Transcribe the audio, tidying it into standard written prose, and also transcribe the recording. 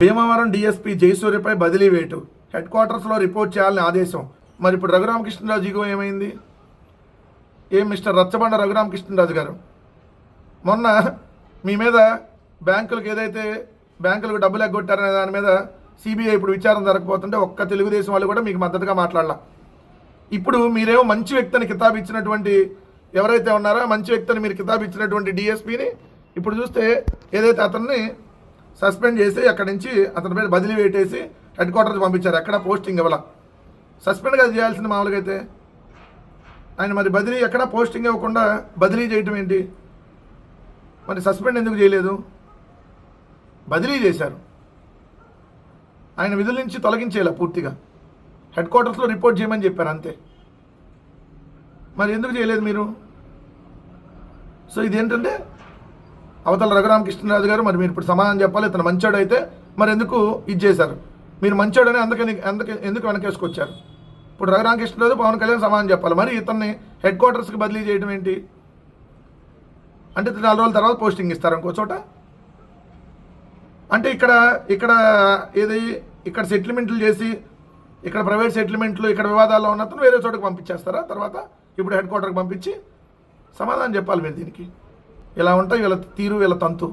Bhimavaram DSP జయసూర్యపై బదిలీ వేటు, head క్వార్టర్స్లో రిపోర్ట్ చేయాలని ఆదేశం. మరి ఇప్పుడు రఘురామకృష్ణరాజు ఏమైంది? మిస్టర్ రచ్చబండ రఘురామకృష్ణరాజు గారు, మొన్న మీ మీద బ్యాంకులకు డబ్బులు ఎగ్గొట్టారనే దాని మీద సిబిఐ ఇప్పుడు విచారణ జరగకపోతుంటే ఒక్క తెలుగుదేశం వాళ్ళు కూడా మీకు మద్దతుగా మాట్లాడాల. ఇప్పుడు మీరేమో మంచి వ్యక్తిని కితాబు ఇచ్చినటువంటి ఎవరైతే ఉన్నారో మంచి వ్యక్తిని మీరు కితాబు ఇచ్చినటువంటి డిఎస్పీని ఇప్పుడు చూస్తే ఏదైతే అతన్ని సస్పెండ్ చేసి అక్కడి నుంచి అతని మీద బదిలీ వేటేసి హెడ్ క్వార్టర్కి పంపించారు. ఎక్కడ పోస్టింగ్ ఇవ్వాల, సస్పెండ్ కదా చేయాల్సింది మామూలుగా అయితే. ఆయన మరి బదిలీ ఎక్కడ పోస్టింగ్ ఇవ్వకుండా బదిలీ చేయటం ఏంటి? మరి సస్పెండ్ ఎందుకు చేయలేదు? బదిలీ చేశారు. ఆయన విధుల నుంచి తొలగించేలా పూర్తిగా హెడ్ క్వార్టర్స్లో రిపోర్ట్ చేయమని చెప్పారు అంతే. మరి ఎందుకు చేయలేదు మీరు? సో ఇదేంటంటే అవతల రఘురామకృష్ణరాజు గారు, మరి మీరు ఇప్పుడు సమాధానం చెప్పాలి. ఇతను మంచోడు అయితే మరి ఎందుకు ఇది చేశారు? మీరు మంచోడని ఎందుకు వెనకేసుకొచ్చారు? ఇప్పుడు రఘురామకృష్ణరాజు పవన్ కళ్యాణ్ సమాధానం చెప్పాలి. మరి ఇతన్ని హెడ్ క్వార్టర్స్కి బదిలీ చేయడం ఏంటి? అంటే 4 రోజుల తర్వాత పోస్టింగ్ ఇస్తారు ఇంకో చోట. అంటే ఇక్కడ సెటిల్మెంట్లు చేసి ఇక్కడ ప్రైవేట్ సెటిల్మెంట్లు ఇక్కడ వివాదాల్లో ఉన్నతను వేరే చోటకి పంపించేస్తారా? తర్వాత ఇప్పుడు హెడ్ క్వార్టర్కి పంపించి సమాధానం చెప్పాలి మీరు దీనికి. ఇలా ఉంటాయి వీళ్ళ తీరు, వీళ్ళ తంతు.